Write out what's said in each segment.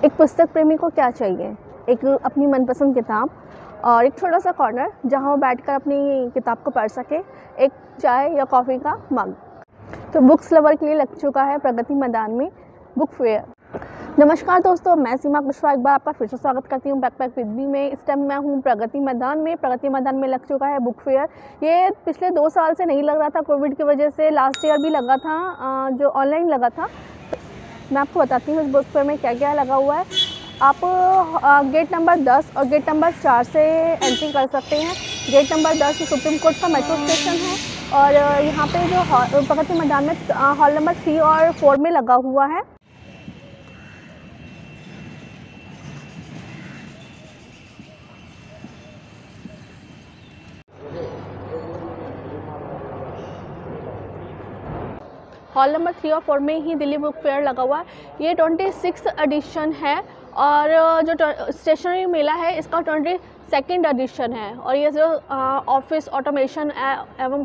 एक पुस्तक प्रेमी को क्या चाहिए? एक अपनी मनपसंद किताब और एक छोटा सा कॉर्नर जहां वो बैठकर अपनी किताब को पढ़ सके, एक चाय या कॉफ़ी का मग। तो बुक्स लवर के लिए लग चुका है प्रगति मैदान में बुक फेयर। नमस्कार दोस्तों, मैं सीमा कुशवाहा एक बार आपका फिर से स्वागत करती हूँ बैकपैक विद मी में। इस टाइम मैं हूँ प्रगति मैदान में। प्रगति मैदान में लग चुका है बुक फेयर। ये पिछले 2 साल से नहीं लग रहा था, कोविड की वजह से। लास्ट ईयर भी लगा था, जो ऑनलाइन लगा था। मैं आपको बताती हूँ इस बुक फेयर में क्या क्या लगा हुआ है। आप गेट नंबर 10 और गेट नंबर 4 से एंट्री कर सकते हैं। गेट नंबर 10 सुप्रीम कोर्ट का मेट्रो स्टेशन है और यहाँ पे जो प्रगति मैदान में हॉल नंबर 3 और 4 में लगा हुआ है। हॉल नंबर 3 और 4 में ही दिल्ली बुक फेयर लगा हुआ है। ये 26th एडिशन है और जो स्टेशनरी मेला है इसका 22nd एडिशन है। और ये जो ऑफिस ऑटोमेशन एवं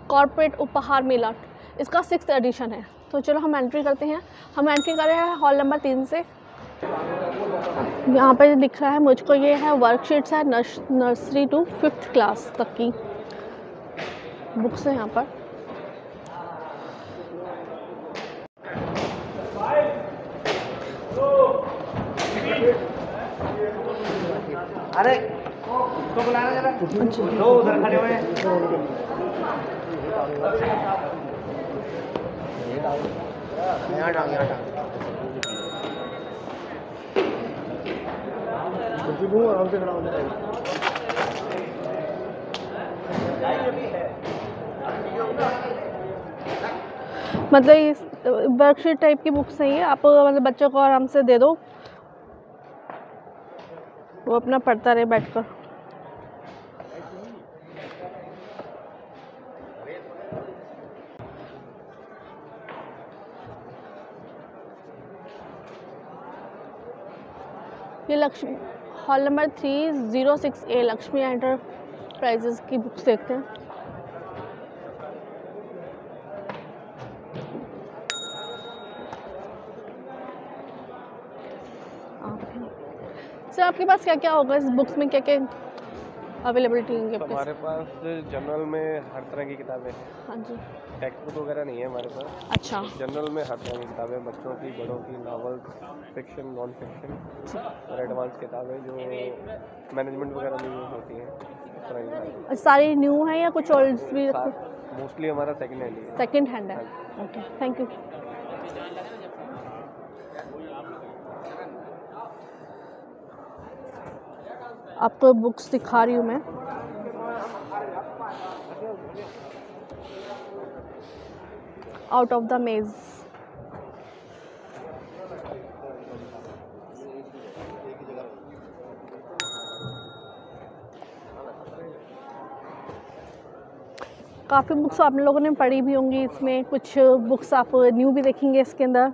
कॉर्पोरेट उपहार मेला इसका 6th एडिशन है। तो चलो हम एंट्री करते हैं। हम एंट्री कर रहे हैं हॉल नंबर 3 से। यहाँ पर दिख रहा है मुझको, ये है वर्कशीट्स है नर्सरी टू 5th क्लास तक की बुक्स है यहाँ पर। अरे उसको बुलाना जरा, दो उधर खड़े हुए हैं। यहाँ डाल आराम से खड़ा हो जाएगा। मतलब इस वर्कशीट टाइप की बुक्स है ये। आप मतलब बच्चों को आराम से दे दो, वो अपना पढ़ता रहे बैठकर। ये Lakshmi hall number 306A Lakshmi enterprises की बुक्स देखते हैं। सर आपके पास क्या क्या होगा इस बुक्स में? क्या क्या अवेलेबिलिटी है? हमारे पास जनरल में हर तरह की किताबें हैं। हाँ जी। टेक्स्ट बुक वगैरह नहीं है हमारे पास। अच्छा। जनरल में हर तरह की किताबें, बच्चों की, बड़ों की, नावल, फिक्शन, नॉन फिक्शन और एडवांस किताबें जो मैनेजमेंट वगैरह में यूज होती हैं, इस तरह की किताबें। सारी न्यू है या कुछ ओल्ड भी? मोस्टली हमारा सेकंड हैंड ही है। सेकंड हैंड है। Okay, thank you. आपको बुक्स दिखा रही हूँ मैं। आउट ऑफ द मेज। काफ़ी बुक्स आप लोगों ने पढ़ी भी होंगी इसमें। कुछ बुक्स आप न्यू भी देखेंगे इसके अंदर,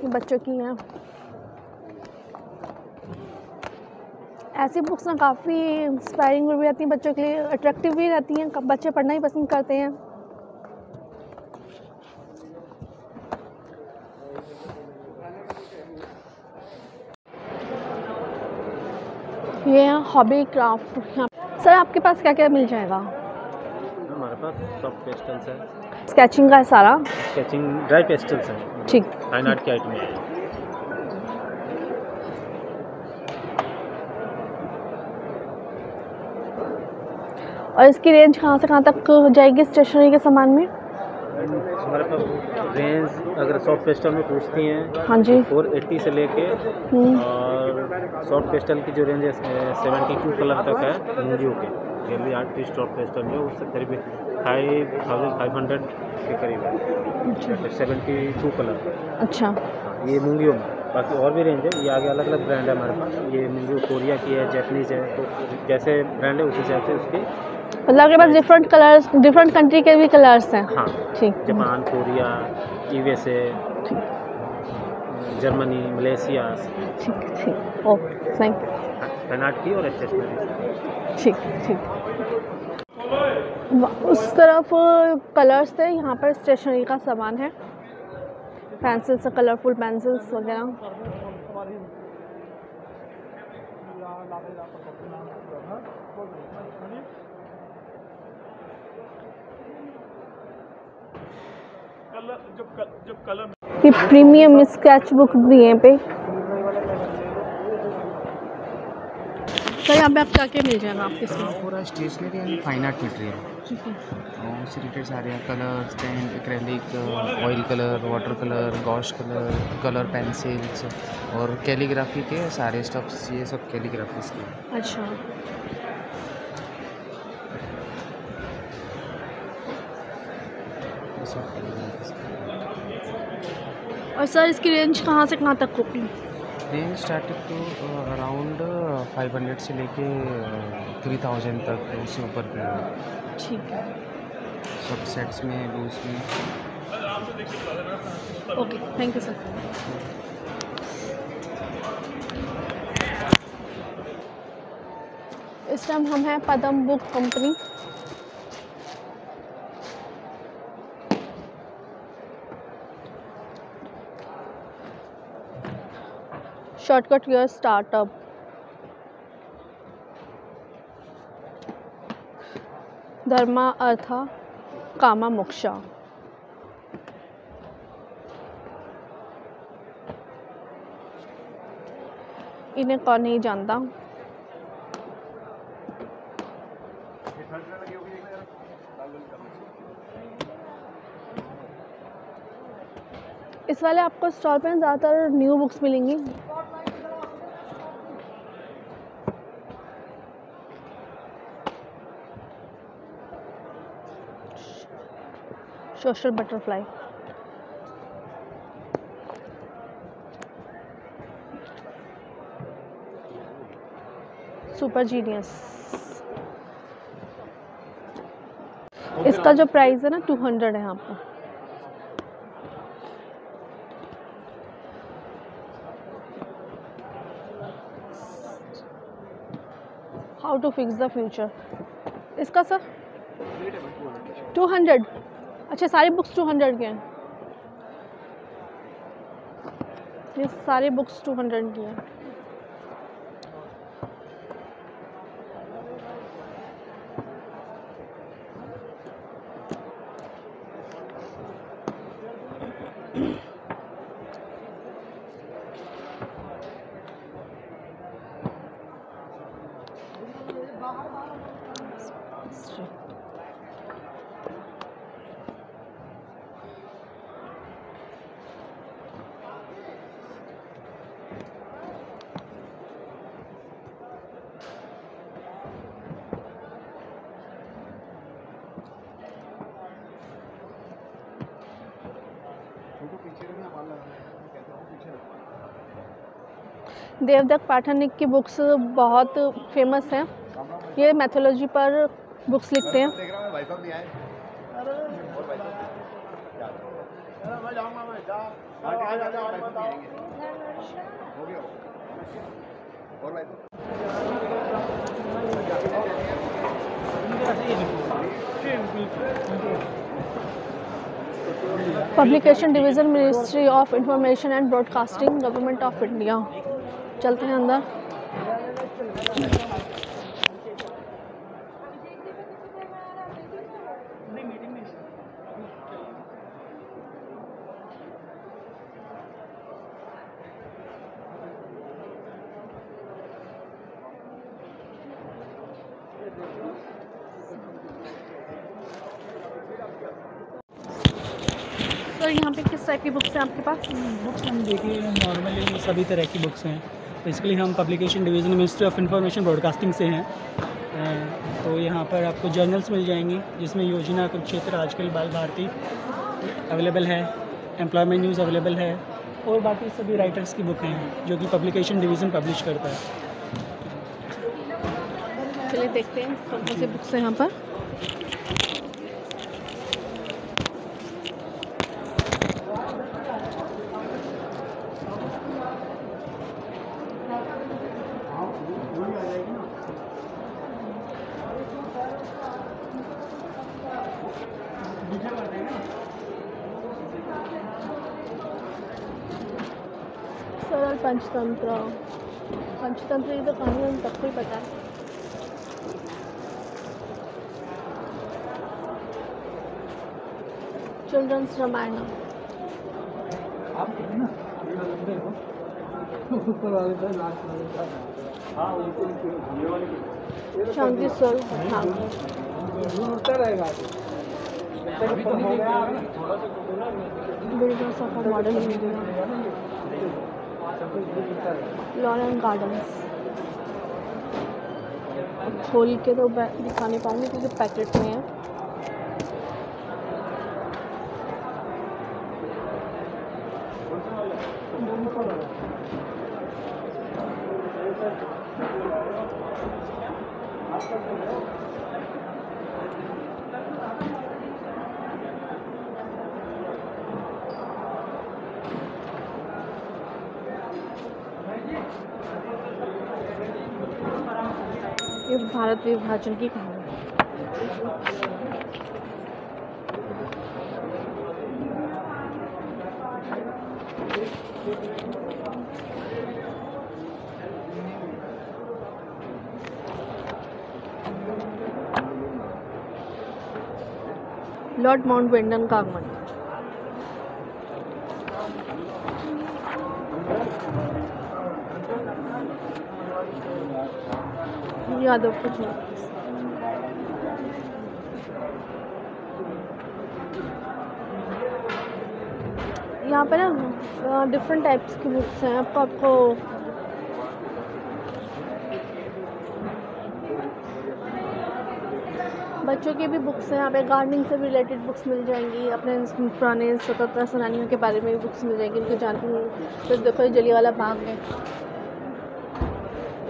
बच्चों की हैं। ऐसी बुक्स ना काफ़ी इंस्पायरिंग भी रहती हैं, बच्चों के लिए अट्रैक्टिव भी रहती हैं। बच्चे पढ़ना ही पसंद करते हैं। ये है हॉबी क्राफ्ट। सर आपके पास क्या क्या मिल जाएगा? हमारे पास सॉफ्ट पेस्टल्स है, स्केचिंग का है सारा। स्केचिंग ड्राई पेस्टल्स है, ठीक। फाइन आर्ट की आइटम है। और इसकी रेंज कहाँ से कहाँ तक जाएगी स्टेशनरी के सामान में? हमारे पास रेंज अगर सॉफ्ट पेस्टल में पूछती हैं, हाँ जी, 480 से लेके और सॉफ्ट पेस्टल की जो रेंज है 72 कलर तक है मूंगियों के। Daily art piece soft pastel में उससे करीब 5500 के करीब है, 72 कलर। अच्छा। ये मूंगियों में। बाकी और भी रेंज है, ये आगे अलग अलग ब्रांड है हमारे पास। ये मूंगियों कोरिया की है, जैपनीज़ है, तो जैसे ब्रांड है उस हिसाब से उसके मतलब आपके पास डिफरेंट कलर्स, डिफरेंट कंट्री के भी कलर्स हैं? हाँ, ठीक। Japan, Korea, USA, Germany, Malaysia. ठीक ठीक, ओके, थैंक यू। पेनाट की और स्टेशनरी। ठीक ठीक। उस तरफ कलर्स थे, यहाँ पर स्टेशनरी का सामान है। पेंसिल्स, कलरफुल पेंसिल्स वगैरह। ये प्रीमियम स्केच बुक भी है पे। सर यहाँ पे आप क्या क्या मिल जाएगा आपके इसमें? पूरा stationery and fine art material उससे रिलेटेड सारे colours, pen, acrylic, oil colour, water colour, gouache colour, colour pencils और कैलीग्राफी के सारे स्टफ्स, ये सब कैलीग्राफीज के। अच्छा, और सर इसकी रेंज कहाँ से कहाँ तक होगी? रेंज स्टार्टिंग तो अराउंड 500 से लेके 3000 तक, उससे ऊपर के ठीक है, सब सेट्स में, लूज में। Okay, thank you sir. इस टाइम हम हैं Padam book company. Shortcut your startup. Dharma Artha Kama Moksha. इन्हें कौन नहीं जानता। इस वाले आपको स्टॉल पे ज़्यादातर न्यू बुक्स मिलेंगी। Social butterfly, super genius. इसका जो प्राइस है ना 200 है यहाँ पर। How to fix the future, इसका सर 200। अच्छा, सारी बुक्स 200 के हैं। ये सारी बुक्स 200 की हैं। देवदत्त पाठनिक की बुक्स बहुत फेमस हैं। ये मैथोलॉजी पर बुक्स लिखते हैं। Publication division, ministry of information and broadcasting, government of India. चलते हैं अंदर। तो यहाँ पे किस टाइप की बुक्स हैं आपके पास? बुक्स हम देखिए नॉर्मली सभी तरह की बुक्स हैं। बेसिकली हम publication division ministry of information broadcasting से हैं। तो यहाँ पर आपको जर्नल्स मिल जाएंगी, जिसमें योजना, कुरुक्षेत्र, आजकल, बाल भारती अवेलेबल है, एम्प्लॉयमेंट न्यूज़ अवेलेबल है और बाकी सभी राइटर्स की बुक हैं जो कि पब्लिकेशन डिवीज़न पब्लिश करता है। चलिए देखते हैं कौन कौन सी बुक्स हैं यहाँ पर। सरल पंचतंत्र, पंचतंत्र की तो कहानी हम सबको ही पता है। Children's Ramayana, Shanti Swarup builders of a modern India, Lauren gardens. खोल के तो दिखा नहीं पाऊंगी क्योंकि पैकेट में है। ये भारत विभाजन की कहानी। लॉर्ड माउंटबेटन का आगमन। यादव कुछ यहाँ पे ना डिफरेंट टाइप्स की बुक्स हैं। आपको बच्चों की भी बुक्स हैं यहाँ पे। गार्डनिंग से रिलेटेड बुक्स मिल जाएंगी। अपने पुराने स्वतंत्रता सेनानियों के बारे में भी बुक्स मिल जाएंगी, उनकी जानकारी। तो देखो जलियांवाला बाग है,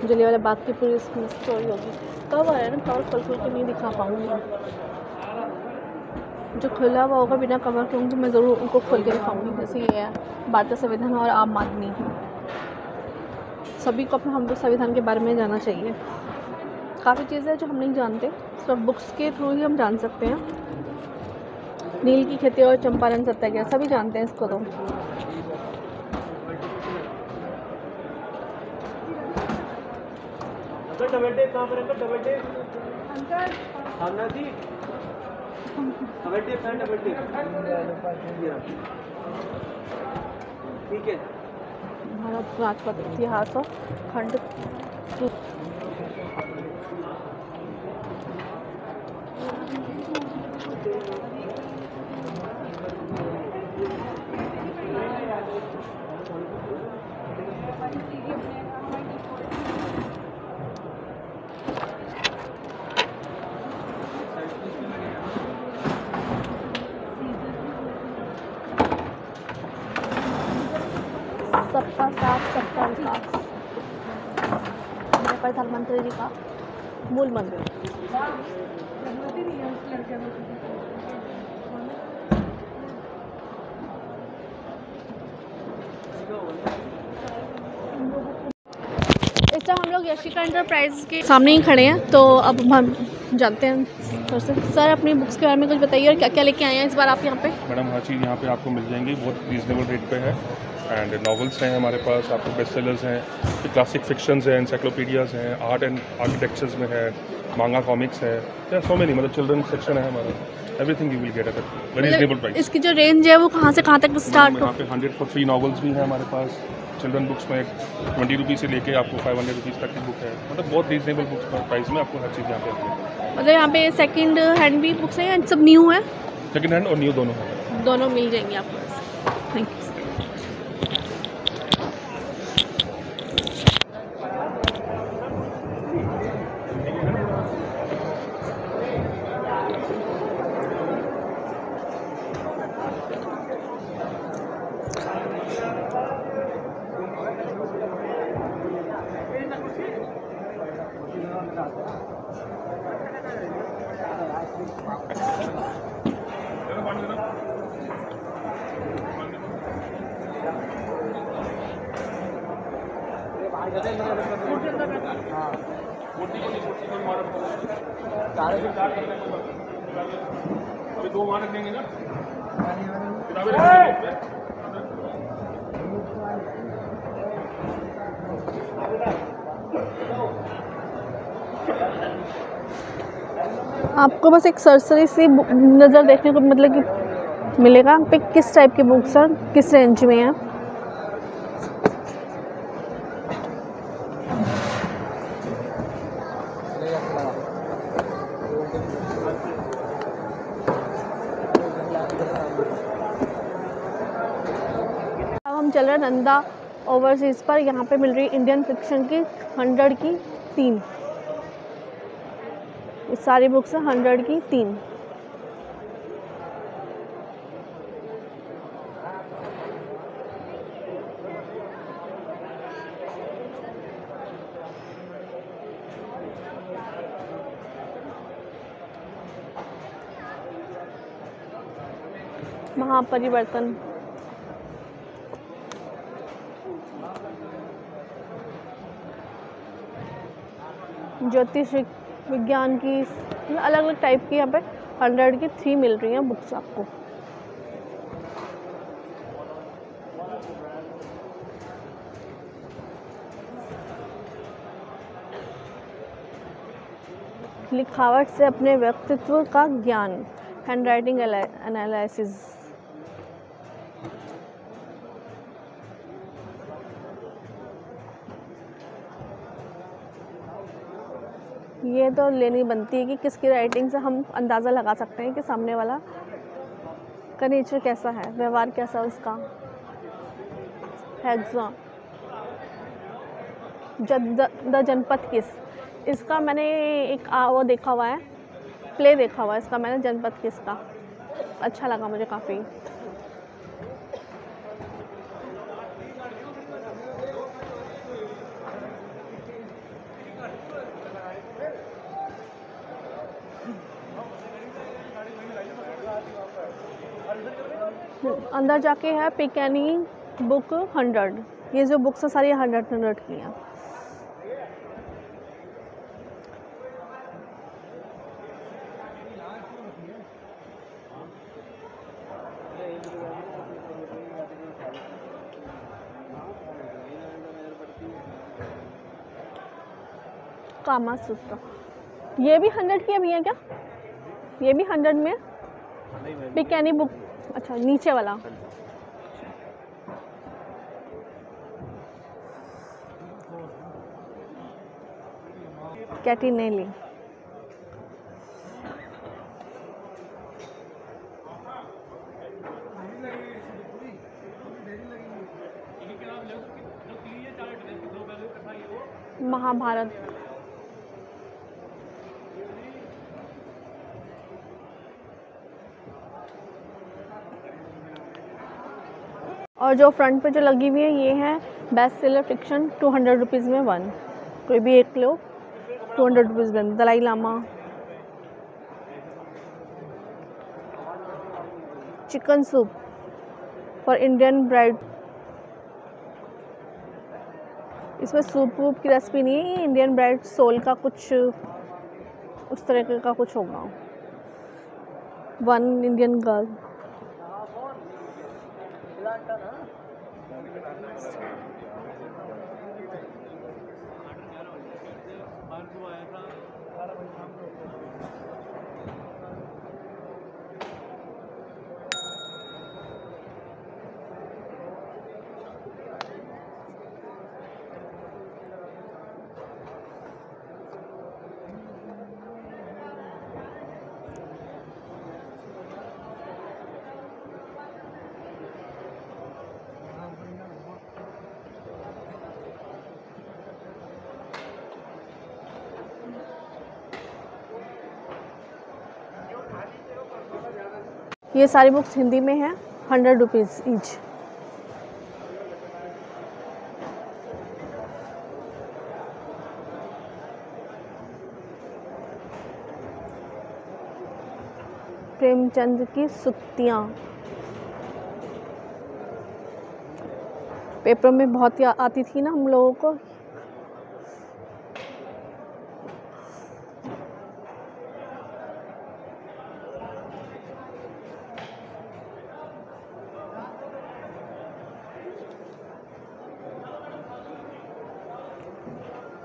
जलियांवाला बाग की पूरी स्टोरी होगी। कब आ रहा है ना, कवर खोल के नहीं दिखा पाऊँगी। जो खुला हुआ होगा बिना कवर के उनको मैं ज़रूर उनको खोल के दिखाऊँगी। जैसे ये है भारतीय संविधान और आम आदमी। सभी को अपना हम लोग संविधान के बारे में जानना चाहिए। काफ़ी चीज़ें हैं जो हम नहीं जानते, सिर्फ बुक्स के थ्रू ही हम जान सकते हैं। नील की खेती और चंपारण सत्याग्रह सभी जानते हैं इसको। तो कहाँ पर ठीक है। भारत राजपथ इतिहास और खंड सबका साथ सबका विकास, हमारे प्रधानमंत्री जी का मूल मंत्र। इस टाइम हम लोग यशिका एंटरप्राइज के सामने ही खड़े हैं। तो अब हम जानते हैं सर से। सर अपनी बुक्स के बारे में कुछ बताइए और क्या क्या लेके आए हैं इस बार आप यहाँ पे। मैडम हर चीज़ यहाँ पे आपको मिल जाएंगी, बहुत रीज़नेबल रेट पे है। एंड नॉवेल्स हैं हमारे पास, आपको बेस्ट सेलर्स हैं, क्लासिक फिक्शंस हैं, एनसाइक्लोपीडियाज़ हैं, आर्ट एंड आर्किटेक्चर्स में है, मांगा कॉमिक्स है, सो मेनी, मतलब चिल्ड्रन सेक्शन है हमारा। Everything you will get at very reasonable price. इसकी जो रेंज है वो कहाँ से कहाँ तक स्टार्ट यहाँ पे 100 for free नॉवेल्स भी हैं हमारे पास। चिल्ड्रन बुक्स में 20 रुपीज़ से लेके आपको 500 रुपीज़ तक की बुक है। मतलब बहुत रीजनेबल बुक्स प्राइस में आपको हर चीज़ यहाँ पे है। मतलब यहाँ पे सेकंड हैंड भी बुक्स हैं, सब न्यू है? सेकंड हैंड और न्यू दोनों हैं। दोनों मिल जाएंगे आपको। Thank you. अभी 2 वहाँ रख देंगे ना, किताबें आपको बस एक सरसरी सी नज़र देखने को मतलब कि मिलेगा पे किस टाइप की बुक्स हैं, किस रेंज में हैं। अब हम चल रहे हैं नंदा ओवरसीज़ पर। यहाँ पे मिल रही इंडियन फिक्शन की 100 की 3। ये सारी बुक्स हैं 100 की 3। महापरिवर्तन, ज्योतिष विज्ञान की, अलग अलग टाइप की यहाँ पे 100 की 3 मिल रही हैं बुक्स आपको। लिखावट से अपने व्यक्तित्व का ज्ञान, हैंडराइटिंग एनालिसिस। ये तो लेनी बनती है कि किसकी राइटिंग से हम अंदाज़ा लगा सकते हैं कि सामने वाला का नेचर कैसा है, व्यवहार कैसा है उसका। हेक्सा द जनपद किस, इसका मैंने एक वो देखा हुआ है, प्ले देखा हुआ है इसका मैंने, जनपद किस का। अच्छा लगा मुझे काफ़ी। अंदर जाके है पिकैनी बुक 100। ये जो बुक्स है सारी 100 की हैं। कामा सूत्र, ये भी 100 की अभी है क्या? ये भी 100 में है? पिकैनी बुक, अच्छा नीचे वाला। कैटिनेली, महाभारत, और जो फ्रंट पे जो लगी हुई है ये है बेस्ट सेलर फिक्शन 200 रुपीज़ में 1। कोई भी एक लो 200 रुपीज़ में। Dalai Lama, chicken soup for Indian bride. इसमें सूप वूप की रेसिपी नहीं है, ये इंडियन ब्राइड सोल का कुछ उस तरह का कुछ होगा। 1 इंडियन गर्ल। ये सारी बुक्स हिंदी में हैं, 100 रुपीज़ ईच। प्रेमचंद की सुक्तियाँ पेपर में बहुत ही आती थी ना हम लोगों को।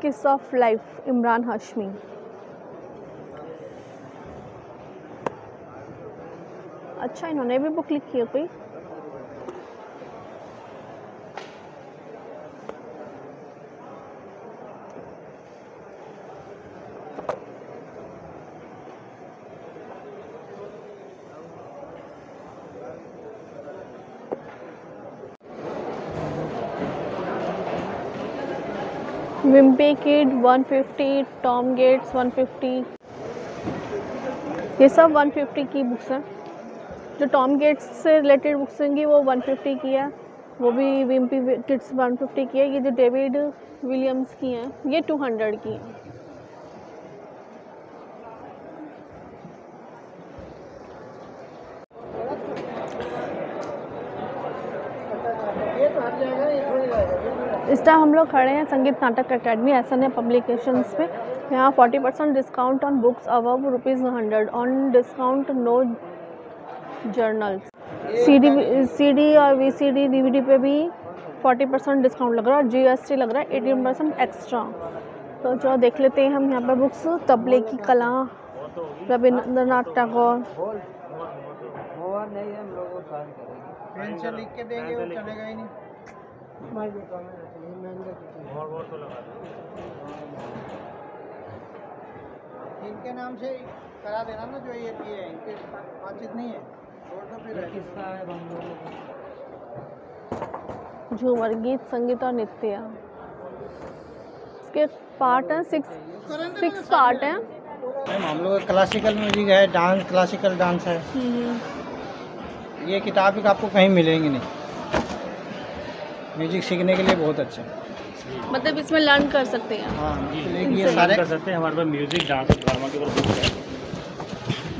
किस ऑफ लाइफ, इमरान हाशमी। अच्छा, इन्होंने भी बुक लिखी है कोई। विम्पे किड 150, टॉम गेट्स 150, ये सब 150 की बुक्स हैं। जो टॉम गेट्स से रिलेटेड बुक्स होंगी वो 150 की है, वो भी विम्पी किड्स 150 की है। ये जो डेविड विलियम्स की हैं ये 200 की हैं। इस टाइम हम लोग खड़े हैं संगीत नाटक अकेडमी SNA पब्लिकेशंस पे। यहाँ 40% discount on books above ₹100, on discount no journals. CD और VCD DVD पे भी 40% डिस्काउंट लग रहा है और GST लग रहा है 18% एक्स्ट्रा। तो जो देख लेते हैं हम यहाँ पर बुक्स। तबले की कला, रविंद्रनाथ टैगोर। पेन से लिख के देंगे वो चलेगा ही नहीं। इनके नाम से करा देना ना, जो ये है इनके बातचीत नहीं है, छोड़ दो फिर। किसका है झूमर, गीत, संगीत और नृत्य। इसके पार्ट हैं 6 पार्ट हैं। हम लोग क्लासिकल म्यूजिक है, डांस, क्लासिकल डांस है। ये किताब आपको कहीं मिलेंगी नहीं। म्यूजिक सीखने के लिए बहुत अच्छा है, मतलब इसमें लर्न कर सकते हैं। हाँ, ये सारे कर सकते हैं। हमारे पास म्यूजिक, डांस, ड्रामा के ऊपर बुक है।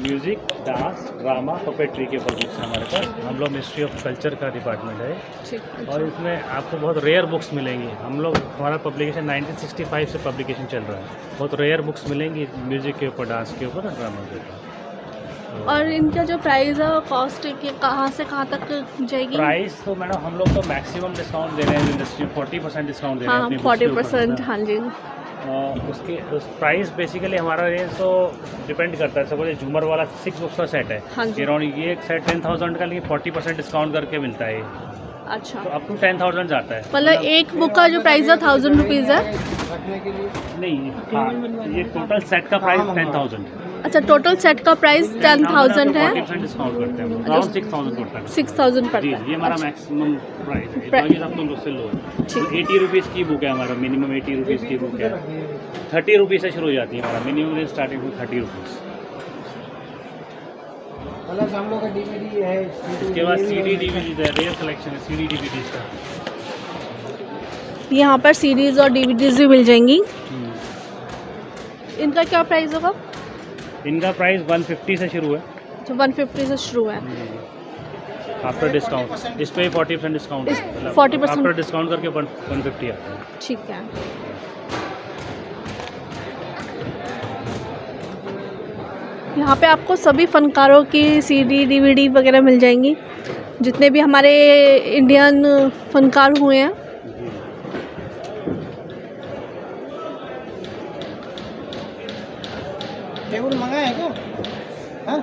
म्यूजिक, डांस, ड्रामा, पपेट्री के ऊपर बुक्स है हमारे पास। हम लोग मिनिस्ट्री ऑफ कल्चर का डिपार्टमेंट है। ठीक। और इसमें आपको बहुत रेयर बुक्स मिलेंगी। हम लोग, हमारा पब्लिकेशन 1965 से पब्लिकेशन चल रहा है। बहुत रेयर बुक्स मिलेंगी म्यूजिक के ऊपर, डांस के ऊपर और ड्रामा के ऊपर। और इनका जो प्राइस है और कॉस्ट कहाँ से कहाँ तक जाएगी? प्राइस तो मैडम हम लोग तो मैक्सिमम डिस्काउंट दे रहे हैं इंडस्ट्री में, 40% डिस्काउंट दे रहे हैं हाँ, अपनी बुक्स के ऊपर। 40%। हाँ जी। उस प्राइस बेसिकली हमारा रेंज तो डिपेंड करता है। सपोज झूमर वाला 6 बुक्स का सेट है, हाँ जी। अराउंड ये एक सेट 10,000 का, लेकिन 40% डिस्काउंट करके मिलता है। अच्छा, तो अप टू 10,000 जाता है। मतलब एक बुक का जो प्राइस है 1000 रुपीज़ है। नहीं, हाँ, ये टोटल सेट का प्राइस 10,000 है। अच्छा, टोटल सेट का प्राइस 10,000 है। 40% डिस्काउंट करते हैं, अराउंड 6,000 पड़ता है। 6,000 जी, पड़ता है। ये हमारा अच्छा। मैक्सिमम प्राइस है। प्राइस। बाकी सब तो उससे लो है। ठीक। 80 रुपीज़ की बुक है हमारा, मिनिमम 80 रुपीज़ की बुक है। 30 रुपीज़ से शुरू हो जाती है हमारा मिनिमम रेंज, स्टार्टिंग में 30 रुपीज़। प्लस हम लोग का DVD है। इसके बाद CD DVD है, रेयर कलेक्शन है CD DVD का। यहाँ पर सीरीज़ और DVDs भी मिल जाएंगी। इनका क्या प्राइस होगा? इनका प्राइस 150 से शुरू है। जो 150 से शुरू है। आफ्टर डिस्काउंट इस पे 40% डिस्काउंट है, मतलब 40% आफ्टर डिस्काउंट करके 150 आता है। ठीक है। यहाँ पे आपको सभी फनकारों की CD DVD वगैरह मिल जाएंगी, जितने भी हमारे इंडियन फनकार हुए हैं। टेबल मंगाए हैं क्या? हाँ?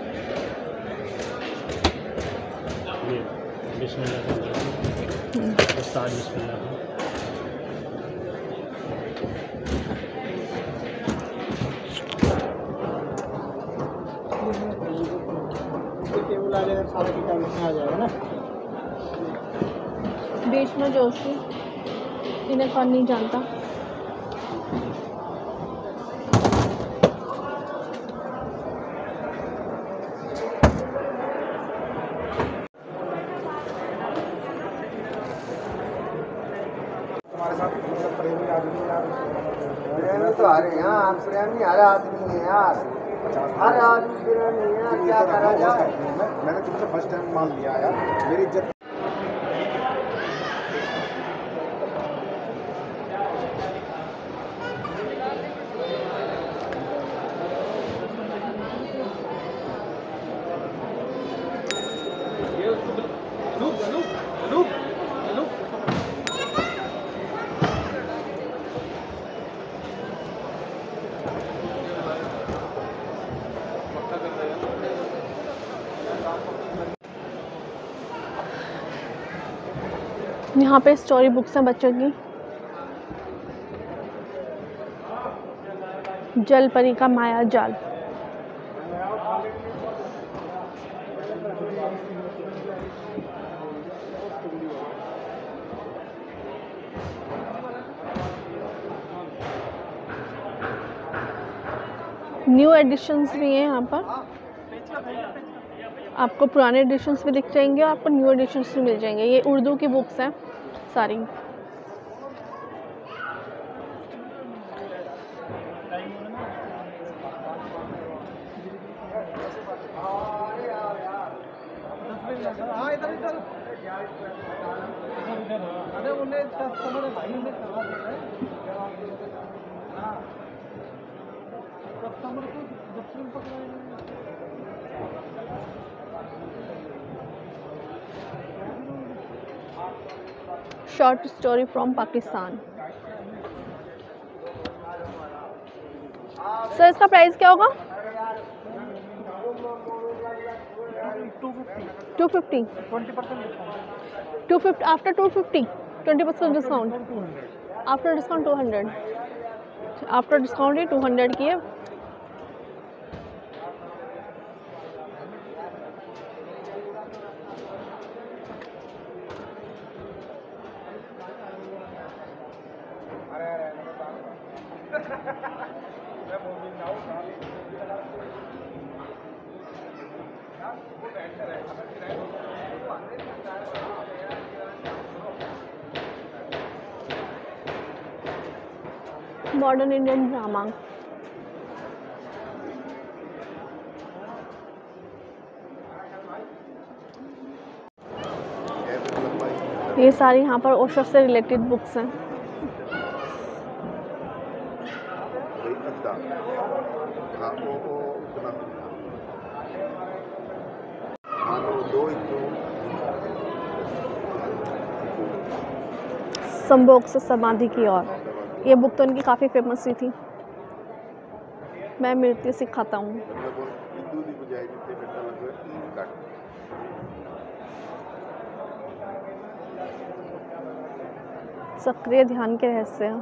ये बिस्मिल्लाह उस्ताद बिस्मिल्लाह। टेबल आ जाएगा, सारा किताब इसमें आ जाएगा ना। बीच में जोशी, इन्हें कौन नहीं जानता। प्रेमी तो आ रहे हैं यार, प्रेमी हर आदमी है यार, हर आदमी प्रेमी है यार, क्या करा जाए। मैंने तुमसे फर्स्ट टाइम मान लिया यार, मेरी इज्जत। यहाँ पे स्टोरी बुक्स हैं बच्चों की। जल परी का माया जाल। न्यू एडिशंस भी हैं यहाँ पर, आपको पुराने एडिशंस भी दिख जाएंगे और आपको न्यू एडिशंस भी मिल जाएंगे। ये उर्दू की बुक्स हैं सारी। Short story from Pakistan. Sir इसका प्राइस क्या होगा? 250। 250 after 250 20% discount. After discount 200। After discount ही 200 की है। Modern Indian drama. ये सारी यहाँ पर ओशो से रिलेटेड बुक्स हैं। संभोग से समाधि की ओर। ये बुक तो इनकी काफ़ी फेमस हुई थी। मैं नृत्य सिखाता हूँ। सक्रिय ध्यान के रहस्य।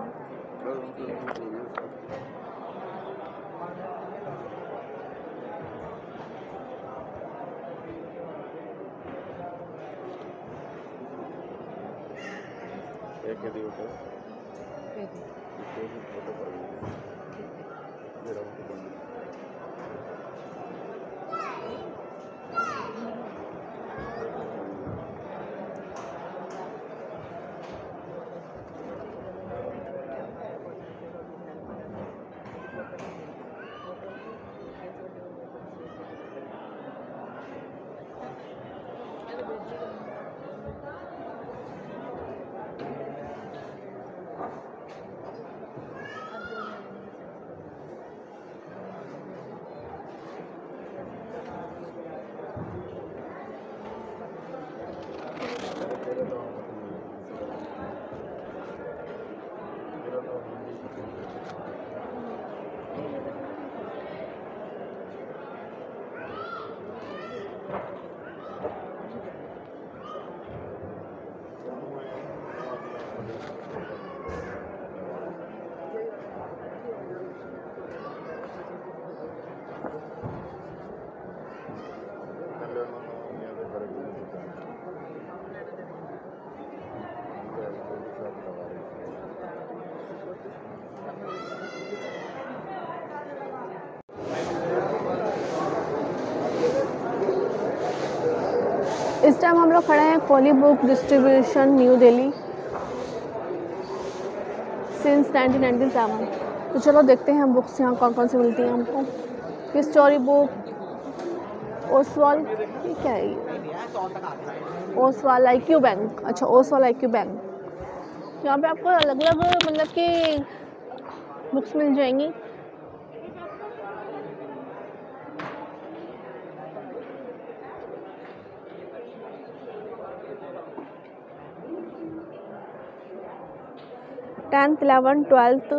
इस टाइम हम लोग खड़े हैं Koli book distribution new Delhi since 1997। तो चलो देखते हैं बुक्स यहाँ कौन कौन सी मिलती हैं हमको। ये स्टोरी बुक ओसवाल, ये क्या है ये? Oswal IQ bank. अच्छा ओसवाल IQ बैंक। यहाँ पे आपको अलग अलग मतलब कि बुक्स मिल जाएंगी। टेंथ 11th 12th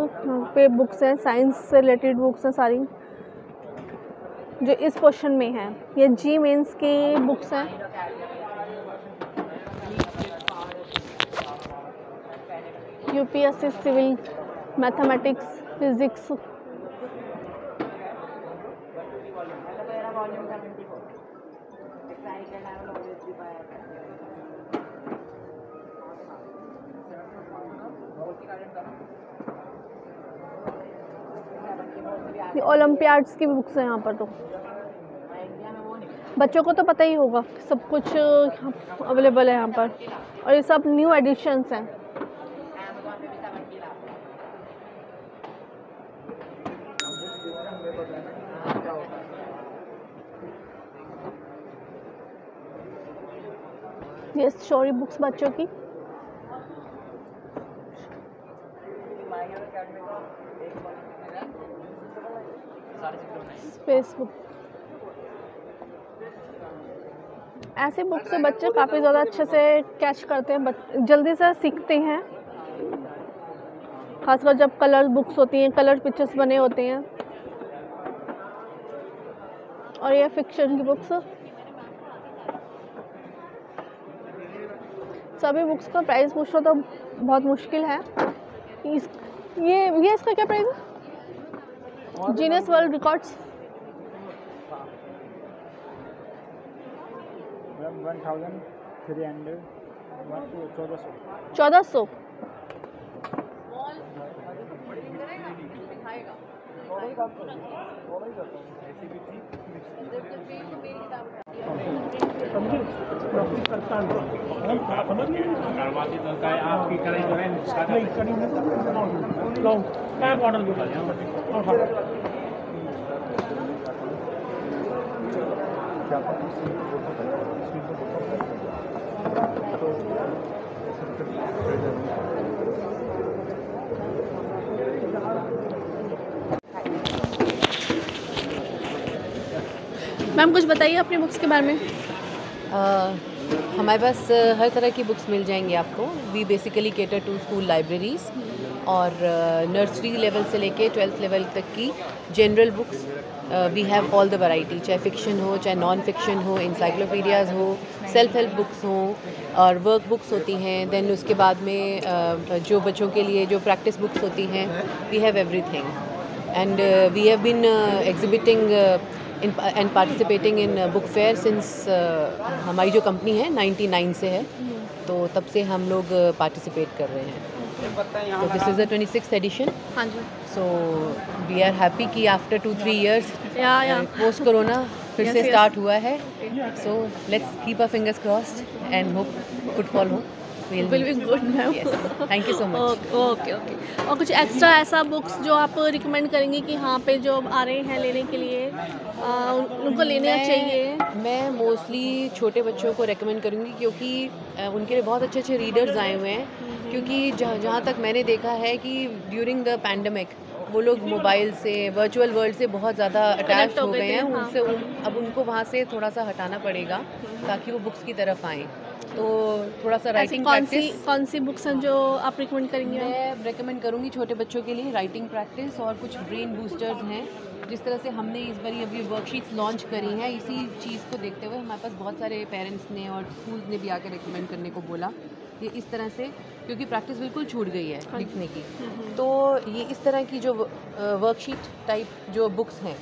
पे बुक्स हैं, साइंस से रिलेटेड बुक्स हैं सारी। जो इस पोर्शन में है। ये जी मेंस की बुक्स हैं। UPSC civil, mathematics, physics. ये ओलंपियाड्स की बुक्स हैं यहाँ पर। तो बच्चों को तो पता ही होगा, सब कुछ अवेलेबल है यहाँ पर, और ये सब न्यू एडिशंस हैं। ये स्टोरी बुक्स बच्चों की। Space book. ऐसे बुक से बच्चे काफ़ी ज़्यादा अच्छे से कैच करते हैं, जल्दी से सीखते हैं, खासकर जब कलर बुक्स होती हैं, कलर पिक्चर्स बने होते हैं। और ये फिक्शन की बुक्स। सभी बुक्स का प्राइस पूछना तो बहुत मुश्किल है। ये इसका क्या प्राइस है? Genius world records 1300 1400। मैम कुछ बताइए अपनी बुक्स के बारे में। हमारे पास हर तरह की बुक्स मिल जाएंगी आपको। We basically cater to school libraries और नर्सरी लेवल से लेके 12th लेवल तक की general books. We have all the variety, चाहे फिक्शन हो, चाहे नॉन फिक्शन हो, इंसाइक्लोपीडियाज़ हो, सेल्फ हेल्प बुक्स हो और वर्क बुक्स होती हैं। देन उसके बाद में जो बच्चों के लिए जो प्रैक्टिस बुक्स होती हैं, we have everything. And we have been exhibiting and participating in book fair since हमारी जो कंपनी है 99 से है, तो तब से हम लोग पार्टिसिपेट कर रहे हैं। तो this is the 26th edition. हाँ जी। सो वी आर हैप्पी कि आफ्टर 2-3 years या पोस्ट कोरोना फिर से स्टार्ट हुआ है। So let's keep our fingers crossed and hope footfall हो। Will be good ma'am. Thank you so much. Okay. और कुछ एक्स्ट्रा ऐसा बुक्स जो आप रिकमेंड करेंगे कि हाँ पे जो आ रहे हैं लेने के लिए उनको लेना चाहिए? मैं मोस्टली छोटे बच्चों को रेकमेंड करूँगी, क्योंकि उनके लिए बहुत अच्छे अच्छे रीडर्स आए हुए हैं। क्योंकि जहाँ तक मैंने देखा है कि ड्यूरिंग द पैंडमिक वो लोग मोबाइल से, वर्चुअल वर्ल्ड से बहुत ज़्यादा अटैच हो गए हैं। उनसे अब उनको वहाँ से थोड़ा सा हटाना पड़ेगा ताकि वो बुक्स की तरफ आएँ। तो थोड़ा सा राइटिंग प्रैक्टिस। कौन सी बुक्स हैं जो आप रिकमेंड करेंगे? मैं रेकमेंड करूँगी छोटे बच्चों के लिए राइटिंग प्रैक्टिस और कुछ ब्रेन बूस्टर्स हैं। जिस तरह से हमने इस बारी अभी वर्कशीट्स लॉन्च करी हैं, इसी चीज़ को देखते हुए हमारे पास बहुत सारे पेरेंट्स ने और स्कूल्स ने भी आकर रिकमेंड करने को बोला ये इस तरह से, क्योंकि प्रैक्टिस बिल्कुल छूट गई है लिखने की। तो ये इस तरह की जो वर्कशीट टाइप जो बुक्स हैं,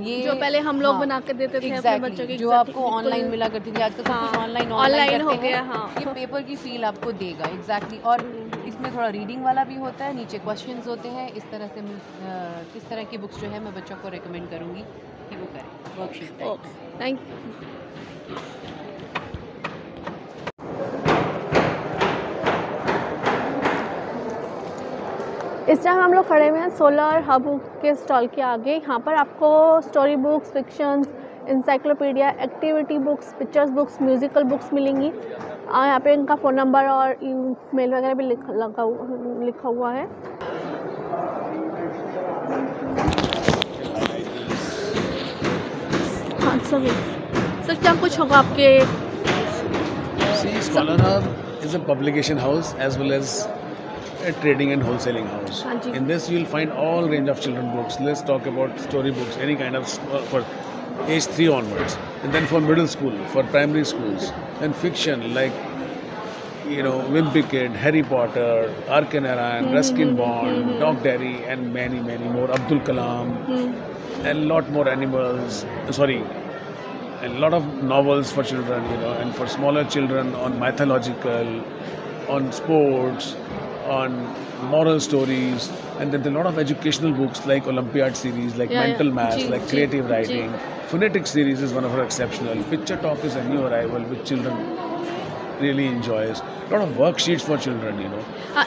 ये जो पहले हम लोग बना के देते थे अपने बच्चों के, जो आपको ऑनलाइन मिला करती थी, आजकल सब कुछ ऑनलाइन हो गया। हाँ, ये पेपर की फील आपको देगा। एग्जैक्टली। और इसमें थोड़ा रीडिंग वाला भी होता है, नीचे क्वेश्चंस होते हैं। इस तरह से किस तरह की बुक्स जो है मैं बच्चों को रेकमेंड करूँगी कि वो करें वर्कशीट। Thank you. इस टाइम हम लोग खड़े हुए हैं सोलर हब के स्टॉल के आगे। यहाँ पर आपको story books, fictions, encyclopedia, activity books, pictures books, musical books मिलेंगी। यहाँ पे इनका फ़ोन नंबर और ईमेल वगैरह भी लिखा हुआ है। हाँ सर क्या कुछ होगा आपके? Scholar Hub is a publication house as well as a trading and wholesaling house. In this you will find all range of children books. Let's talk about story books, any kind of for age 3 onwards, and then for middle school, for primary schools, and fiction like Wimpy Kid, Harry Potter, Arkan Aran, Ruskin Bond, Dog Diary, and many more. Abdul Kalam, and lot more animals. A lot of novels for children, and for smaller children on mythological, on sports, on moral stories, and then a lot of educational books like Olympiad series, like mental math, like creative writing. Phonetic series is one of our exceptional. Picture Talk is a new arrival which children really enjoys. Lot of worksheets for children,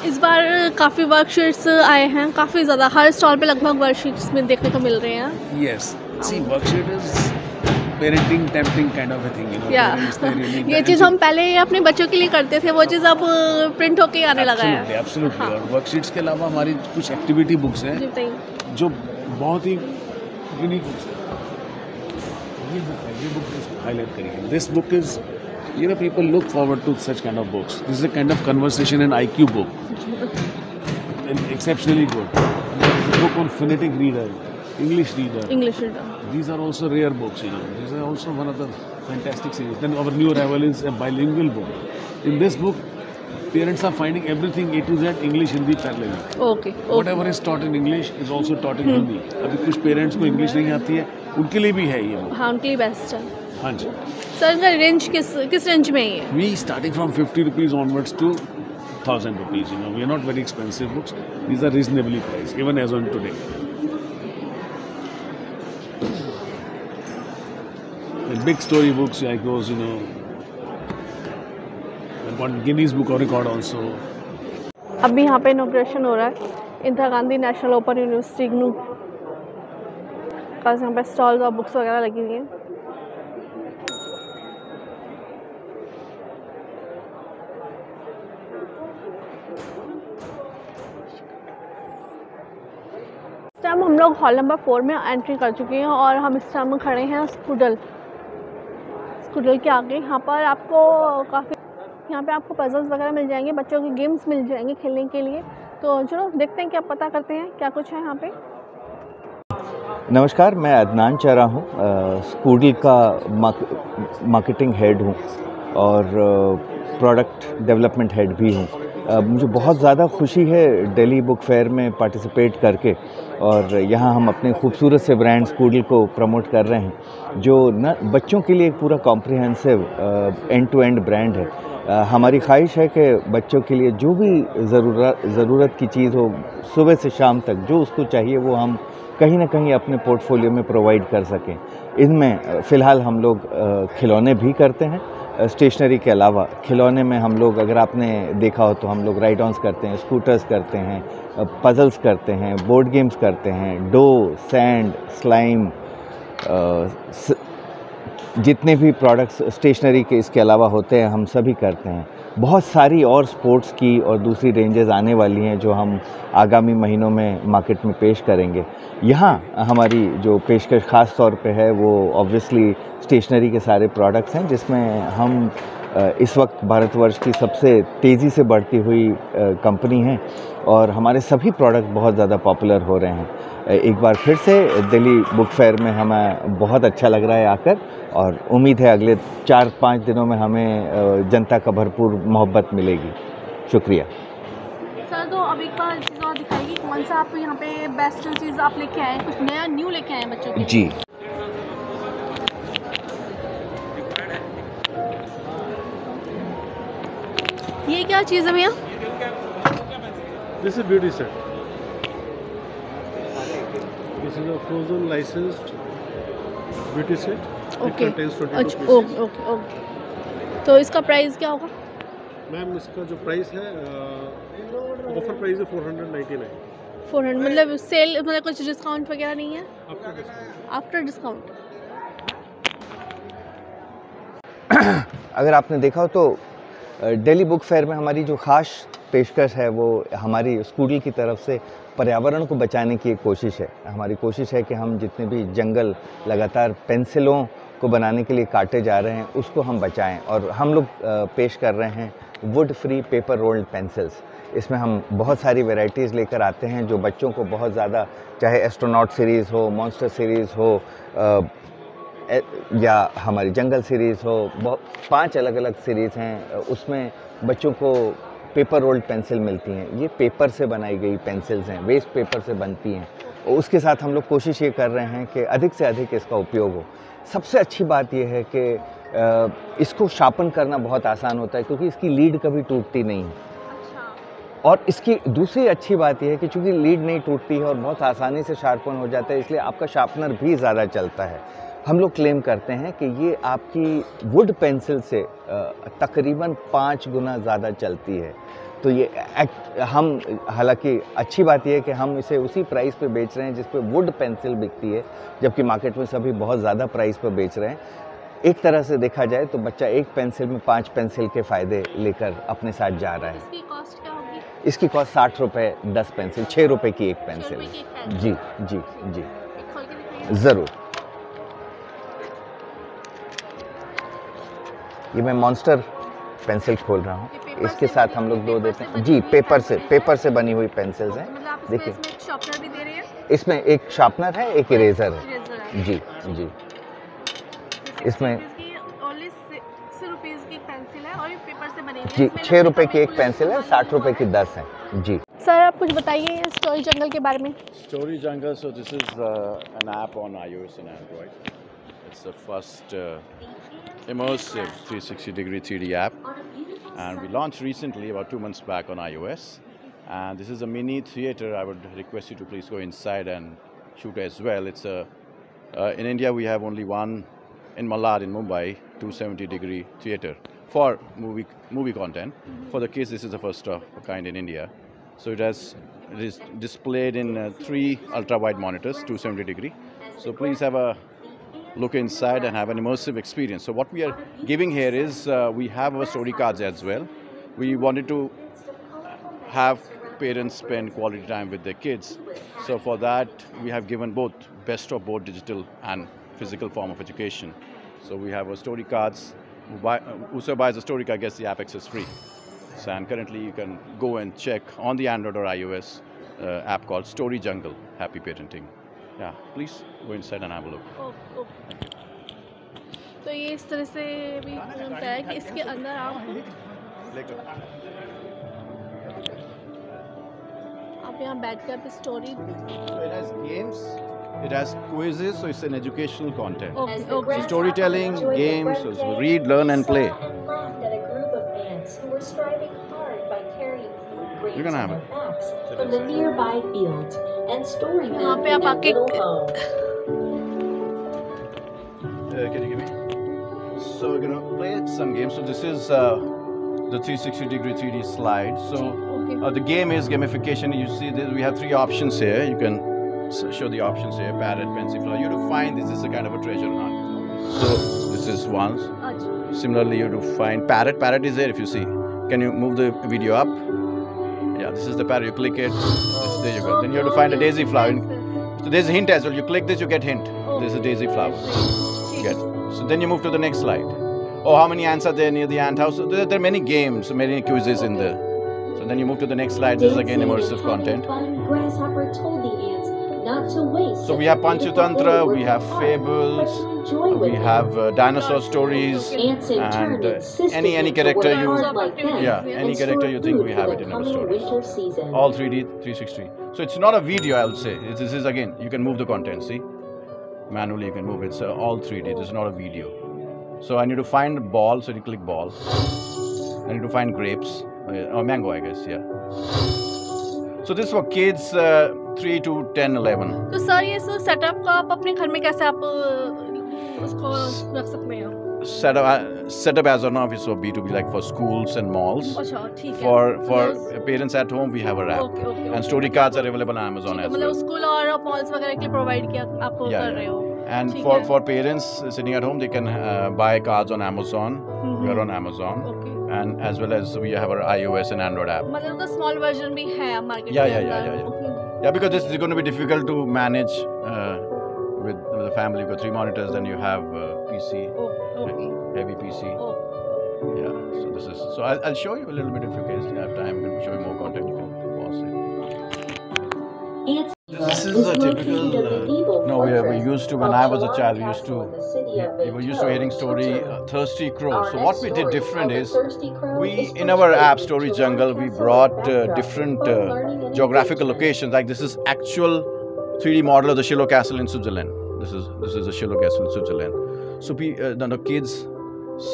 इस बार काफ़ी worksheets आए हैं, काफ़ी ज़्यादा, हर stall पे लगभग worksheets में देखने को मिल रहे हैं. Yes, see, worksheet is parenting tempting kind of a thing, Parents, they really ये चीज़ हम पहले अपने बच्चों के लिए करते थे, वो चीज़ अब प्रिंट होके आने लगा है. Absolutely. और वर्कशीट्स के अलावा हमारी कुछ एक्टिविटी बुक्स हैं जो बहुत ही यूनिक बुक्स हैं. ये बुक इसको हाईलाइट करिए. This book is people look forward to such kind of books. This is a kind of conversation and IQ book, and exceptionally good. There's a book on phonetic reader, English reader. These are also rare books, These are also one of the fantastic series. Then our new arrival is a bilingual book. In this book, parents are finding everything A to Z, English, Hindi parallel. Okay. Whatever is taught in English is also taught in Hindi. अभी कुछ parents को English नहीं आती है, उनके लिए भी है ये book. हाँ, उनके लिए बेस्ट है. हाँ जी. सर इनका रेंज किस रेंज में है? We starting from 50 rupees onwards to 1000 rupees. We are not very expensive books. These are reasonably priced, even as on today. The big story books like those, and one Guinness Book of Record also. अभी यहाँ पे inauguration हो रहा है Indira Gandhi national open university GNU का. यहाँ पे stalls और बुक्स वगैरह लगी हुई हैं. इस टाइम हम लोग हॉल नंबर 4 में एंट्री कर चुके हैं और हम इस टाइम खड़े हैं स्कूडल के आगे. यहाँ पर आपको यहाँ पे आपको पजल्स वगैरह मिल जाएंगे, बच्चों की गेम्स मिल जाएंगे खेलने के लिए. तो चलो देखते हैं, क्या पता करते हैं क्या कुछ है यहाँ पे. नमस्कार, मैं अदनान चारा हूँ, स्कूडल का मार्केटिंग हेड हूँ और प्रोडक्ट डेवलपमेंट हेड भी हूँ. मुझे बहुत ज़्यादा खुशी है दिल्ली बुक फेयर में पार्टिसिपेट करके, और यहाँ हम अपने खूबसूरत से ब्रांड स्कूडल को प्रमोट कर रहे हैं, जो न बच्चों के लिए एक पूरा comprehensive end to end brand है. हमारी ख्वाहिश है कि बच्चों के लिए जो भी ज़रूरत की चीज़ हो, सुबह से शाम तक जो उसको चाहिए वो हम कहीं ना कहीं अपने पोर्टफोलियो में प्रोवाइड कर सकें. इनमें फ़िलहाल हम लोग खिलौने भी करते हैं. स्टेशनरी के अलावा खिलौने में हम लोग, अगर आपने देखा हो तो हम लोग राइड ऑन्स करते हैं, स्कूटर्स करते हैं, पजल्स करते हैं, बोर्ड गेम्स करते हैं, डो, सैंड, स्लाइम, जितने भी प्रोडक्ट्स स्टेशनरी के इसके अलावा होते हैं हम सभी करते हैं. बहुत सारी और स्पोर्ट्स की और दूसरी रेंजेस आने वाली हैं जो हम आगामी महीनों में मार्केट में पेश करेंगे. यहाँ हमारी जो पेशकश ख़ास तौर पे है वो ऑब्वियसली स्टेशनरी के सारे प्रोडक्ट्स हैं, जिसमें हम इस वक्त भारतवर्ष की सबसे तेज़ी से बढ़ती हुई कंपनी हैं और हमारे सभी प्रोडक्ट बहुत ज़्यादा पॉपुलर हो रहे हैं. एक बार फिर से दिल्ली बुक फेयर में हमें बहुत अच्छा लग रहा है आकर, और उम्मीद है अगले 4-5 दिनों में हमें जनता का भरपूर मोहब्बत मिलेगी. शुक्रिया सर. तो अब एक बार चीज़ और दिखाएगी, कौन सा आप यहाँ पे बेस्ट चीज़ आप लेके आए, कुछ नया न्यू लेके आए बच्चों के लिए? जी, ये क्या चीज़ है भैया? This is beauty set. This is a frozen licensed beauty set. Okay. Okay. तो इसका प्राइस क्या होगा? मैम इसका जो प्राइस है, ऑफर प्राइस है 499. 400 मतलब सेल, मतलब कुछ डिस्काउंट वगैरह नहीं है? After discount. अगर आपने देखा हो तो दिल्ली बुक फेयर में हमारी जो ख़ास पेशकश है वो हमारी स्कूडल की तरफ से पर्यावरण को बचाने की एक कोशिश है. हमारी कोशिश है कि हम जितने भी जंगल लगातार पेंसिलों को बनाने के लिए काटे जा रहे हैं उसको हम बचाएं, और हम लोग पेश कर रहे हैं wood free paper rolled pencils. इसमें हम बहुत सारी वैरायटीज़ लेकर आते हैं जो बच्चों को बहुत ज़्यादा, चाहे एस्ट्रोनॉट सीरीज़ हो, मॉन्स्टर सीरीज़ हो, या हमारी जंगल सीरीज़ हो, 5 अलग अलग सीरीज़ हैं। उसमें बच्चों को पेपर रोल्ड पेंसिल मिलती हैं। ये पेपर से बनाई गई पेंसिल्स हैं, वेस्ट पेपर से बनती हैं। और उसके साथ हम लोग कोशिश ये कर रहे हैं कि अधिक से अधिक इसका उपयोग हो। सबसे अच्छी बात यह है कि इसको शार्पन करना बहुत आसान होता है, क्योंकि इसकी लीड कभी टूटती नहीं है। और इसकी दूसरी अच्छी बात यह है कि चूँकि लीड नहीं टूटती है और बहुत आसानी से शार्पन हो जाता है, इसलिए आपका शार्पनर भी ज़्यादा चलता है। हम लोग क्लेम करते हैं कि ये आपकी वुड पेंसिल से तकरीबन 5 गुना ज़्यादा चलती है। तो ये हम, हालांकि अच्छी बात यह है कि हम इसे उसी प्राइस पे बेच रहे हैं जिस पे वुड पेंसिल बिकती है, जबकि मार्केट में सभी बहुत ज़्यादा प्राइस पे बेच रहे हैं। एक तरह से देखा जाए तो बच्चा एक पेंसिल में 5 पेंसिल के फ़ायदे लेकर अपने साथ जा रहा है। इसकी कॉस्ट क्या होगी? इसकी कॉस्ट 60 रुपये 10 पेंसिल, 6 रुपये की एक पेंसिल। जी जी जी, ज़रूर। ये मैं मॉन्स्टर पेंसिल खोल रहा हूँ, इसके साथ हम लोग 2 देते हैं। जी, पेपर से बनी हुई पेंसिल्स हैं। देखिए, शार्पनर भी दे रही है? इसमें एक शार्पनर है, एक इरेज़र है। जी जी, इसमें जी 6 रुपये की एक पेंसिल है, 60 रुपये की 10 है। जी सर, आप कुछ बताइए स्टोरी जंगल के बारे में। Story Jungle, so this is an app on iOS and Android. It's the first immersive 360-degree 3D app, and we launched recently about 2 months back on iOS. And this is a mini theater. I would request you to please go inside and shoot as well. It's in India we have only one in Malad in Mumbai, 270-degree theater for movie content. For the kids, this is the first of a kind in India. So it is displayed in 3 ultra-wide monitors, 270-degree. So please have a look inside and have an immersive experience. So what we are giving here is we have our story cards as well. We wanted to have parents spend quality time with their kids. So for that, we have given both best of both digital and physical form of education. So we have our story cards. Whoever buys a story card gets the app access free. So, and currently you can go and check on the Android or iOS app called Story Jungle, Happy Parenting. Yeah, please go inside and have a look. तो ये इस तरह से भी होता है कि इसके अंदर आप यहाँ बैठ कर story. So it has games, it has quizzes, so it's an educational content. Okay. So storytelling, games, so read, learn and play. You're gonna have it. From the nearby fields and storing यहाँ them पे in आप आके their little home. Can you give me? So we're gonna play some games. So this is the 360-degree 3D slide. So the game is gamification. You see this, we have 3 options here. You can show the options here: parrot, pencil, flower. You have to find this is a kind of a treasure hunt. So this is one. Similarly, you have to find parrot. Parrot is there if you see. Can you move the video up? Yeah, this is the parrot. You click it. There you go. Then you have to find a daisy flower. So there's a hint as well. You click this, you get hint. There's a daisy flower. You get. So then you move to the next slide. Oh, how many ants are there near the ant house? So there are many games, many quizzes in there. So then you move to the next slide. This is again immersive content. Grasshopper told the ants not to waste. So we have Panchatantra, we have fables, we have dinosaur stories, and any character any character you think we have it in our stories. All 3D, 360. So it's not a video, I would say. This is again, you can move the content, see? Manually you can move it. It's all 3D, this is not a video. So I need to find ball, so you click ball. I need to find grapes, or mango I guess, yeah. So this is for kids 3 to 10, 11. तो sir ये setup का आप अपने घर में कैसे आप उसको रख सकते हैं? Setup as of now is for B2B, like for schools and malls. अच्छा, ठीक है. For parents at home, we have a app. Okay. And story cards are available on Amazon as well. मतलब स्कूल और malls वगैरह के लिए provide किया आप कर रहे हो? And for parents sitting at home, they can buy cards on Amazon. We are on Amazon. Okay. And as well as we have our iOS and Android app. मतलब का स्मॉल वर्जन भी है market में? Yeah, because this is going to be difficult to manage with the family. You've got 3 monitors, then you have PC, heavy PC. Yeah, so this is. So I'll show you a little bit if you guys have time. We'll show you more content. You can pause it. This This is the typical. No, we used to, when I was a child, we were used to hearing story Thirsty Crow. So what we did different is, in our app Story Jungle, we brought different geographical locations. Like this is actual 3D model of the Shiloh Castle in Switzerland. This is the Shiloh Castle in Switzerland. So the kids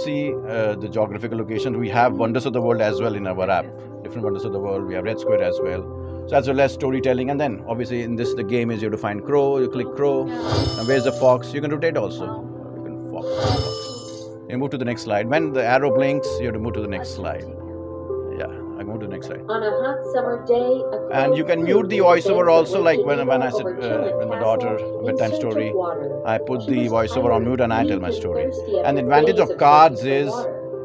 see the geographical locations. We have Wonders of the World as well in our app. Different Wonders of the World. We have Red Square as well. So as well as storytelling, and then obviously in this the game is you have to find crow. You click crow, and where's the fox? You can rotate also. You can fox. You move to the next slide. When the arrow blinks, you have to move to the next slide. Yeah, I move to the next slide. On a hot summer day, and you can mute the voiceover also. Like when I said with my daughter bedtime story, I put the voiceover on mute and I tell my story. And the advantage of cards is,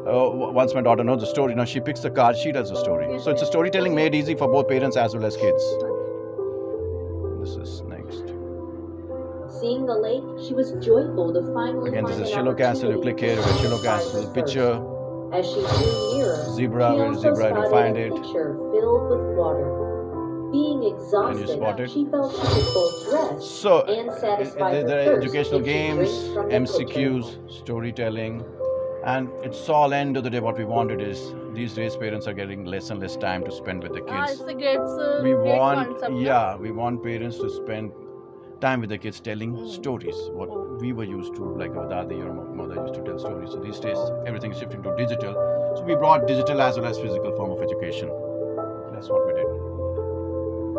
once my daughter knows the story, now she picks the card, she tells the story. So it's a storytelling made easy for both parents as well as kids. This is next. Seeing the lake, she was joyful to finally Again, this is Shiloh Castle. You click here, with Shiloh Castle picture. As she drew nearer, Zebra, where is zebra? You find it. Picture filled with water. Being exhausted, she felt she could both rest and satisfy her there are thirst educational if she games, drank from the MCQs, storytelling. And it's all end of the day what we wanted is, these days parents are getting less and less time to spend with the kids. It's a great, we great want, concept, yeah, we want parents to spend time with the kids telling stories. What we were used to, like our dadi or mother used to tell stories. So these days everything is shifting to digital. So we brought digital as well as physical form of education. That's what we did.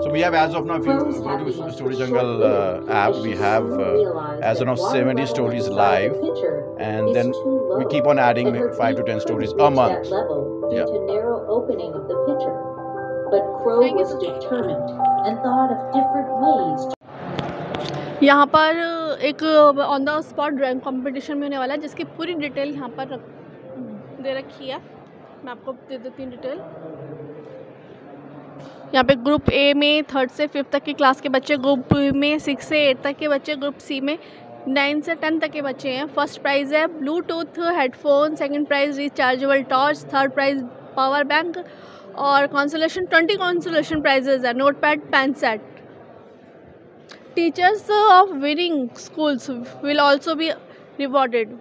So we have, as of now, if you go to Story Jungle app, we have as of now 70 stories live, and then we keep on adding 5 to 10 stories a month. Due to narrow opening of the pitcher, but Crow was determined and thought of different ways. यहाँ पर एक on the spot drawing competition में होने वाला है, जिसकी पूरी detail यहाँ पर दे रखी है. मैं आपको दे देती हूँ डिटेल. यहाँ पे ग्रुप ए में 3rd से 5th तक की क्लास के बच्चे, ग्रुप बी में 6 से 8 तक के बच्चे, ग्रुप सी में 9 से 10 तक के बच्चे हैं. फर्स्ट प्राइज़ है Bluetooth headphone, second prize rechargeable torch, third prize power bank और कॉन्सोलेशन 20 कॉन्सोलेशन प्राइजेज है, note pad, pen set. Teachers of winning schools will also be rewarded.